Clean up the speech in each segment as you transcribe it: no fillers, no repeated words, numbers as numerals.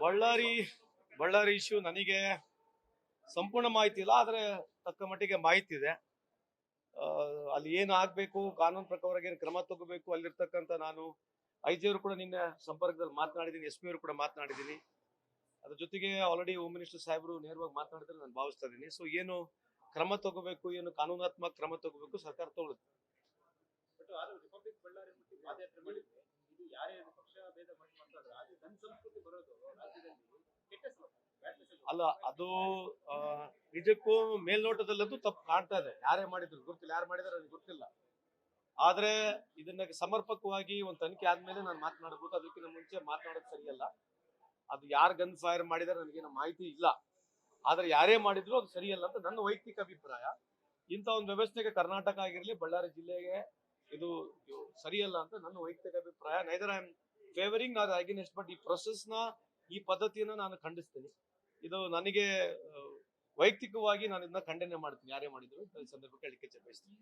Ballari Ballari issue ನನಗೆ ಸಂಪೂರ್ಣ ಮಾಹಿತಿ ಇಲ್ಲ, ಆದ್ರೆ ತಕ್ಕ ಮಟ್ಟಿಗೆ ಮಾಹಿತಿ ಇದೆ. ಅಲ್ಲಿ ಏನು ಆಗ್ಬೇಕು, ಕಾನೂನು ಪ್ರಕಾರ ಏನು ಕ್ರಮ ತಗೋಬೇಕು, ಅಲ್ಲಿರ್ತಕ್ಕಂಥ ನಾನು ಐಜಿ ಅವರು ಕೂಡ ನಿನ್ನೆ ಸಂಪರ್ಕದಲ್ಲಿ ಮಾತನಾಡಿದ್ದೀನಿ, SP ಅವರು ಕೂಡ ಮಾತನಾಡಿದ್ದೀನಿ. ಅದ್ರ ಜೊತೆಗೆ ಆಲ್ರೆಡಿ ಹೋಮ್ ಮಿನಿಸ್ಟರ್ ಸಾಹೇಬರು ನೇರವಾಗಿ ಮಾತನಾಡಿದ್ರೆ ನಾನು ಭಾವಿಸ್ತಾ ಇದ್ದೀನಿ. ಸೊ ಏನು ಕ್ರಮ ತಗೋಬೇಕು, ಏನು ಕಾನೂನಾತ್ಮಕ ಕ್ರಮ ತಗೋಬೇಕು ಸರ್ಕಾರ ತಗೊಳುತ್ತೆ. ಅಲ್ಲ, ಅದು ನಿಜಕ್ಕೂ ಮೇಲ್ನೋಟದಲ್ಲಂತೂ ತಪ್ಪು ಕಾಣ್ತಾ ಇದೆ. ಯಾರೇ ಮಾಡಿದ್ರು ಗೊತ್ತಿಲ್ಲ, ಯಾರು ಮಾಡಿದಾರೆ ನನಗೆ ಗೊತ್ತಿಲ್ಲ. ಆದ್ರೆ ಇದನ್ನ ಸಮರ್ಪಕವಾಗಿ ಒಂದು ತನಿಖೆ ಆದ್ಮೇಲೆ ನಾನು ಮಾತನಾಡಬಹುದು. ಅದಕ್ಕಿಂತ ಮುಂಚೆ ಮಾತನಾಡೋದು ಸರಿಯಲ್ಲ. ಅದು ಯಾರು ಗನ್ ಫೈರ್ ಮಾಡಿದಾರೆ ನನಗೇನು ಮಾಹಿತಿ ಇಲ್ಲ. ಆದ್ರೆ ಯಾರೇ ಮಾಡಿದ್ರು ಅದು ಸರಿಯಲ್ಲ ಅಂತ ನನ್ನ ವೈಯಕ್ತಿಕ ಅಭಿಪ್ರಾಯ. ಇಂಥ ಒಂದು ವ್ಯವಸ್ಥೆಗೆ ಕರ್ನಾಟಕ ಆಗಿರ್ಲಿ, ಬಳ್ಳಾರಿ ಜಿಲ್ಲೆಗೆ ಇದು ಸರಿಯಲ್ಲ ಅಂತ ನನ್ನ ವೈಯಕ್ತಿಕ ಅಭಿಪ್ರಾಯ. Neither I am favouring or against, but ಈ ಪ್ರೊಸೆಸ್ ನ, ಈ ಪದ್ಧತಿಯನ್ನ ನಾನು ಖಂಡಿಸ್ತೀನಿ. ಇದು ನನಗೆ ವೈಯಕ್ತಿಕವಾಗಿ ನಾನು ಇದನ್ನ ಖಂಡನೆ ಮಾಡ್ತೀನಿ, ಯಾರೇ ಮಾಡಿದ್ರು. ಈ ಸಂದರ್ಭಕ್ಕೆ ಹೇಳಿಕೆ ಬಯಸ್ತೀನಿ.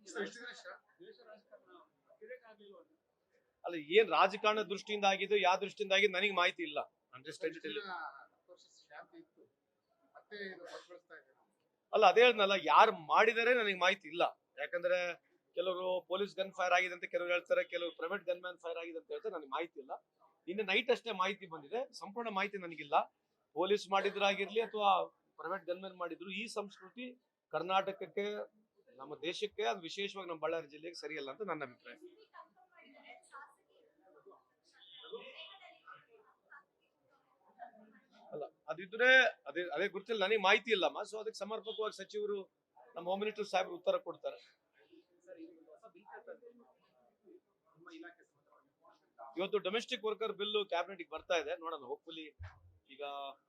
ಅಲ್ಲ, ಏನ್ ರಾಜಕಾರಣ ದೃಷ್ಟಿಯಿಂದ ಆಗಿದ್ದು, ಯಾವ ದೃಷ್ಟಿಯಿಂದ ಆಗಿದ್ದು ನನಗೆ ಮಾಹಿತಿ ಇಲ್ಲ. ಅಲ್ಲ, ಅದೇ ಹೇಳ್ನಲ್ಲ, ಯಾರು ಮಾಡಿದರೆ ನನಗೆ ಮಾಹಿತಿ ಇಲ್ಲ. ಯಾಕಂದ್ರೆ ಕೆಲವರು ಪೊಲೀಸ್ ಗನ್ ಫೈರ್ ಆಗಿದೆ ಅಂತ ಕೆಲವರು ಹೇಳ್ತಾರೆ, ಕೆಲವರು ಪ್ರೈವೇಟ್ ಗನ್ ಮ್ಯಾನ್ ಫೈರ್ ಆಗಿದೆ ಅಂತ ಹೇಳ್ತಾರೆ. ನನಗೆ ಮಾಹಿತಿ ಇಲ್ಲ. ನಿನ್ನೆ ನೈಟ್ ಅಷ್ಟೇ ಮಾಹಿತಿ ಬಂದಿದೆ, ಸಂಪೂರ್ಣ ಮಾಹಿತಿ ನನಗಿಲ್ಲ. ಪೊಲೀಸ್ ಮಾಡಿದ್ರಾಗಿರ್ಲಿ ಅಥವಾ ಪ್ರೈವೇಟ್ ಗನ್ ಮ್ಯಾನ್ ಮಾಡಿದ್ರು, ಈ ಸಂಸ್ಕೃತಿ ಕರ್ನಾಟಕಕ್ಕೆ, ನಮ್ಮ ದೇಶಕ್ಕೆ, ಅದು ವಿಶೇಷವಾಗಿ ನಮ್ಮ ಬಳ್ಳಾರಿ ಜಿಲ್ಲೆಗೆ ಸರಿಯಲ್ಲ ಅಂತ ನನ್ನ ಅಭಿಪ್ರಾಯ. ಅಲ್ಲ, ಅದಿದ್ರೆ ಅದೇ ಗೊತ್ತಿಲ್ಲ, ನನಗೆ ಮಾಹಿತಿ ಇಲ್ಲಮ್ಮ. ಸೊ ಅದಕ್ಕೆ ಸಮರ್ಪಕವಾಗಿ ಸಚಿವರು, ನಮ್ಮ ಹೋಮ್ ಮಿನಿಸ್ಟರ್ ಸಾಹೇಬರು ಉತ್ತರ ಕೊಡ್ತಾರೆ. ಇವತ್ತು ಡೊಮೆಸ್ಟಿಕ್ ವರ್ಕರ್ ಬಿಲ್ ಕ್ಯಾಬಿನೆಟ್ ಬರ್ತಾ ಇದೆ, ನೋಡೋಣ. ಹೋಪ್ಫುಲಿ ಈಗ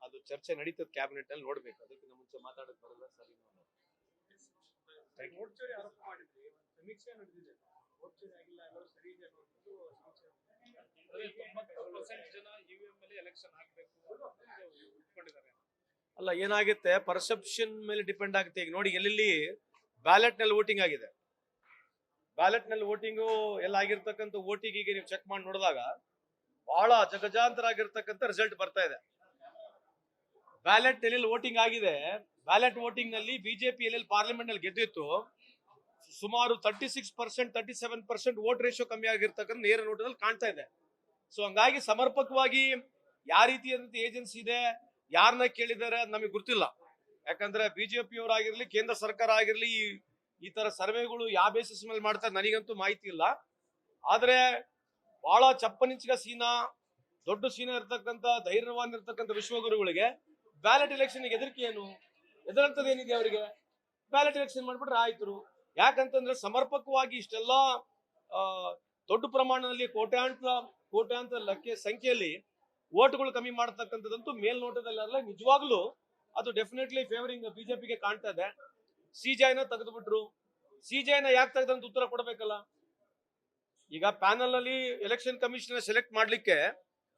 ಅದು ಚರ್ಚೆ ನಡೀತದೆ ಕ್ಯಾಬಿನೆಟ್ ಅಲ್ಲಿ, ನೋಡ್ಬೇಕು. ಅದಕ್ಕಿಂತ ಮುಂಚೆ ಮಾತಾಡಕ್ ಬರಲ್ಲ. ಸರಿ, ಅಲ್ಲ, ಏನಾಗುತ್ತೆ, ಪರ್ಸೆಪ್ಷನ್ ಮೇಲೆ ಡಿಪೆಂಡ್ ಆಗುತ್ತೆ. ಈಗ ನೋಡಿ, ಎಲ್ಲೆಲ್ಲಿ ಬ್ಯಾಲೆಟ್ ನಲ್ಲಿ ವೋಟಿಂಗ್ ಆಗಿದೆ, ಬ್ಯಾಲೆಟ್ ನಲ್ಲಿ ವೋಟಿಂಗು ಎಲ್ಲ ಆಗಿರ್ತಕ್ಕಂಥ ವೋಟಿಂಗಿಗೆ ನೀವು ಚೆಕ್ ಮಾಡಿ ನೋಡಿದಾಗ ಬಹಳ ಜಗಜಾಂತರ ಆಗಿರ್ತಕ್ಕಂಥ ರಿಸಲ್ಟ್ ಬರ್ತಾ ಇದೆ. ಬ್ಯಾಲೆಟ್ ಎಲ್ಲೆಲ್ಲಿ ವೋಟಿಂಗ್ ಆಗಿದೆ, ಬ್ಯಾಲೆಟ್ ವೋಟಿಂಗ್ ನಲ್ಲಿ ಬಿಜೆಪಿ ಎಲ್ಲೆಲ್ಲಿ ಪಾರ್ಲಿಮೆಂಟ್ ನಲ್ಲಿ ಗೆದ್ದಿತ್ತು, ಸುಮಾರು 36%, 37% ವೋಟ್ ರೇಷಿಯೋ ಕಮ್ಮಿ ಆಗಿರ್ತಕ್ಕಂಥ ನೇರ ನೋಟದಲ್ಲಿ ಕಾಣ್ತಾ ಇದೆ. ಸೊ ಹಂಗಾಗಿ ಸಮರ್ಪಕವಾಗಿ ಯಾವ ರೀತಿಯಾದಂತ ಏಜೆನ್ಸಿ ಇದೆ, ಯಾರನ್ನ ಕೇಳಿದ್ದಾರೆ ಅದು ನಮಗೆ ಗೊತ್ತಿಲ್ಲ. ಯಾಕಂದ್ರೆ ಬಿಜೆಪಿ ಅವರಾಗಿರ್ಲಿ, ಕೇಂದ್ರ ಸರ್ಕಾರ ಆಗಿರ್ಲಿ, ಈ ತರ ಸರ್ವೆಗಳು ಯಾವ ಬೇಸಿಸ್ ಮೇಲೆ ಮಾಡ್ತಾರೆ ನನಗಂತೂ ಮಾಹಿತಿ ಇಲ್ಲ. ಆದ್ರೆ ಬಹಳ ಚಪ್ಪನಿಂಚಿಗ ಸೀನಾ, ದೊಡ್ಡ ಸೀನಾ ಇರ್ತಕ್ಕಂಥ, ಧೈರ್ಯವಾನ್ ಇರ್ತಕ್ಕಂಥ ವಿಶ್ವಗುರುಗಳಿಗೆ ಬ್ಯಾಲೆಟ್ ಎಲೆಕ್ಷನ್ ಹೆದರಿಕೆ ಏನು, ಹೆದರಂತದ್ದು ಏನಿದೆ ಅವರಿಗೆ? ಬ್ಯಾಲೆಟ್ ಎಲೆಕ್ಷನ್ ಮಾಡ್ಬಿಟ್ರೆ ಆಯ್ತು. ಯಾಕಂತಂದ್ರೆ ಸಮರ್ಪಕವಾಗಿ ಇಷ್ಟೆಲ್ಲ ದೊಡ್ಡ ಪ್ರಮಾಣದಲ್ಲಿ ಕೋಟ್ಯಾಂತರ ಸಂಖ್ಯೆಯಲ್ಲಿ ವೋಟ್ಗಳು ಕಮ್ಮಿ ಮಾಡತಕ್ಕಂಥದ್ದಂತೂ ಮೇಲ್ನೋಟದಲ್ಲ. ನಿಜವಾಗ್ಲೂ ಅದು ಡೆಫಿನೆಟ್ಲಿ ಫೇವರಿಂಗ್ ಬಿಜೆಪಿಗೆ ಕಾಣ್ತಾ ಇದೆ. ಸಿಜೆಐನ ತೆಗೆದುಬಿಟ್ರು. ಸಿಜೆಐನ ಯಾಕೆ ತೆಗೆದಂತ ಉತ್ತರ ಕೊಡಬೇಕಲ್ಲ. ಈಗ ಪ್ಯಾನಲ್ ನಲ್ಲಿ ಎಲೆಕ್ಷನ್ ಕಮಿಷನ್ ಸೆಲೆಕ್ಟ್ ಮಾಡ್ಲಿಕ್ಕೆ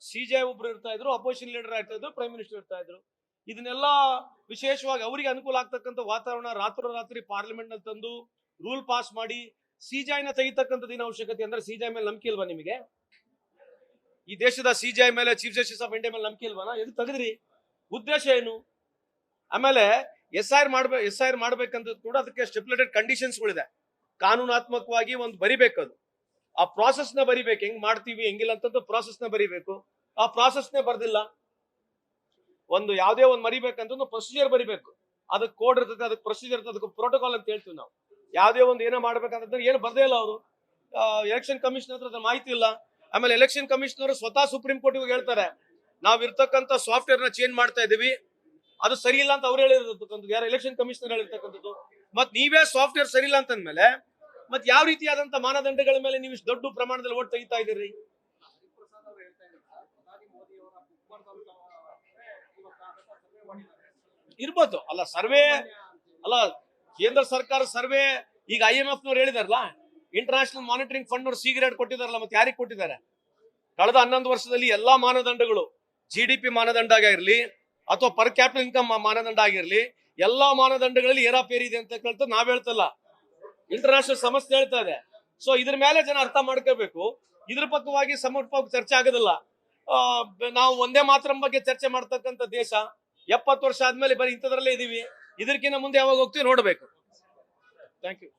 ಸಿಜೆಐ ಒಬ್ರು ಇರ್ತಾ ಇದ್ರು, ಅಪೋಸಿಷನ್ ಲೀಡರ್ ಇರ್ತಾ ಇದ್ರು, ಪ್ರೈಮ್ ಮಿನಿಸ್ಟರ್ ಇರ್ತಾ ಇದ್ರು. ಇದನ್ನೆಲ್ಲ ವಿಶೇಷವಾಗಿ ಅವರಿಗೆ ಅನುಕೂಲ ಆಗ್ತಕ್ಕಂಥ ವಾತಾವರಣ ರಾತ್ರಿ ಪಾರ್ಲಿಮೆಂಟ್ ನಲ್ಲಿ ತಂದು ರೂಲ್ ಪಾಸ್ ಮಾಡಿ ಸಿಜೆಐನ ತೆಗಿತಕ್ಕಂಥದ್ದು ಏನು ಅವಶ್ಯಕತೆ? ಅಂದ್ರೆ ಸಿಜೆಐ ಮೇಲೆ ನಂಬಿಕೆ ಇಲ್ವಾ ನಿಮಗೆ? ಈ ದೇಶದ ಸಿಜೆಐ ಮೇಲೆ, ಚೀಫ್ ಜಸ್ಟಿಸ್ ಆಫ್ ಇಂಡಿಯಾ ಮೇಲೆ ನಂಬಿಕೆ ಇಲ್ವಾ? ಎದು ತೆಗೆದ್ರಿ? ಉದ್ದೇಶ ಏನು? ಆಮೇಲೆ SIR ಮಾಡ್ಬೇಕಂತ ಕೂಡ ಅದಕ್ಕೆ ಸ್ಟಿಪ್ಯುಲೇಟೆಡ್ ಕಂಡೀಷನ್ಸ್ಗಳಿದೆ. ಕಾನೂನಾತ್ಮಕವಾಗಿ ಒಂದು ಬರಿಬೇಕು. ಅದು ಆ ಪ್ರಾಸೆಸ್ ನ ಬರಿಬೇಕು. ಹೆಂಗ್ ಮಾಡ್ತೀವಿ, ಹೆಂಗಿಲ್ಲ ಅಂತ ಪ್ರಾಸೆಸ್ ನ ಬರಿಬೇಕು. ಆ ಪ್ರಾಸೆಸ್ ನೇ ಬರ್ದಿಲ್ಲ. ಒಂದು ಯಾವುದೇ ಒಂದು ಮರಿಬೇಕಂತ ಒಂದು ಪ್ರೊಸೀಜರ್ ಬರಿಬೇಕು. ಅದಕ್ಕೆ ಕೋಡ್ ಇರ್ತದೆ, ಅದಕ್ಕೆ ಪ್ರೊಸೀಜರ್ ಇರ್ತದೆ, ಅದಕ್ಕೆ ಪ್ರೋಟೋಕಾಲ್ ಅಂತ ಹೇಳ್ತೀವಿ ನಾವು. ಯಾವುದೇ ಒಂದು ಏನೋ ಮಾಡ್ಬೇಕಂತಂದ್ರೆ ಏನು ಬರ್ದೇ ಇಲ್ಲ ಅವರು. ಎಲೆಕ್ಷನ್ ಕಮಿಷನರ್ ಹತ್ರ ಮಾಹಿತಿ ಇಲ್ಲ. ಆಮೇಲೆ ಎಲೆಕ್ಷನ್ ಕಮಿಷನರ್ ಸ್ವತಃ ಸುಪ್ರೀಂ ಕೋರ್ಟ್ ಹೇಳ್ತಾರೆ, ನಾವ್ ಇರ್ತಕ್ಕಂಥ ಸಾಫ್ಟ್ವೇರ್ ನ ಚೇಂಜ್ ಮಾಡ್ತಾ ಇದೀವಿ, ಅದು ಸರಿ ಇಲ್ಲ ಅಂತ ಅವ್ರು ಹೇಳಿರ್ತಕ್ಕಂಥದ್ದು. ಯಾರು? ಎಲೆಕ್ಷನ್ ಕಮಿಷನರ್ ಹೇಳಿರ್ತಕ್ಕಂಥದ್ದು. ಮತ್ ನೀವೇ ಸಾಫ್ಟ್ವೇರ್ ಸರಿ ಇಲ್ಲ ಅಂತಂದ್ಮೇಲೆ ಮತ್ ಯಾವ ರೀತಿಯಾದಂತ ಮಾನದಂಡಗಳ ಮೇಲೆ ನೀವು ಇಷ್ಟು ದೊಡ್ಡ ಪ್ರಮಾಣದಲ್ಲಿ ಓಟ್ ತೆಗಿತಾ ಇದ್ದೀರಿ? ಇರ್ಬೋದು. ಅಲ್ಲ, ಸರ್ವೆ ಅಲ್ಲ, ಕೇಂದ್ರ ಸರ್ಕಾರ ಸರ್ವೆ. ಈಗ IMF ನವ್ರು ಹೇಳಿದಾರಲ್ಲ, ಇಂಟರ್ನ್ಯಾಷನಲ್ ಮಾನಿಟರಿಂಗ್ ಫಂಡ್ ನವರು ಸಿಗ್ರೇಟ್ ಕೊಟ್ಟಿದಾರಲ್ಲ, ಮತ್ತೆ ಯಾರಿಗೆ ಕೊಟ್ಟಿದ್ದಾರೆ? ಕಳೆದ 11 ವರ್ಷದಲ್ಲಿ ಎಲ್ಲಾ ಮಾನದಂಡಗಳು, GDP ಮಾನದಂಡ ಆಗಿರ್ಲಿ ಅಥವಾ ಪರ್ ಕ್ಯಾಪಿಟಲ್ ಇನ್ಕಮ್ ಮಾನದಂಡ ಆಗಿರ್ಲಿ, ಎಲ್ಲಾ ಮಾನದಂಡಗಳಲ್ಲಿ ಏರಾಪೇರಿ ಇದೆ ಅಂತ ಕೇಳ್ತಾ ನಾವ್ ಹೇಳ್ತಲ್ಲ, ಇಂಟರ್ನ್ಯಾಷನಲ್ ಸಂಸ್ಥೆ ಹೇಳ್ತಾ ಇದೆ. ಸೊ ಇದ್ರ ಮೇಲೆ ಜನ ಅರ್ಥ ಮಾಡ್ಕೋಬೇಕು. ಇದ್ರ ಪಕ್ಕವಾಗಿ ಸಮರ್ಪಕ ಚರ್ಚೆ ಆಗೋದಿಲ್ಲ. ನಾವು ಒಂದೇ ಮಾತರಂ ಬಗ್ಗೆ ಚರ್ಚೆ ಮಾಡ್ತಕ್ಕಂಥ ದೇಶ. 70 ವರ್ಷ ಆದ್ಮೇಲೆ ಬರೀ ಇಂಥದ್ರಲ್ಲೇ ಇದೀವಿ. ಇದಕ್ಕಿಂತ ಮುಂದೆ ಯಾವಾಗ ಹೋಗ್ತೀವಿ ನೋಡ್ಬೇಕು. Thank you.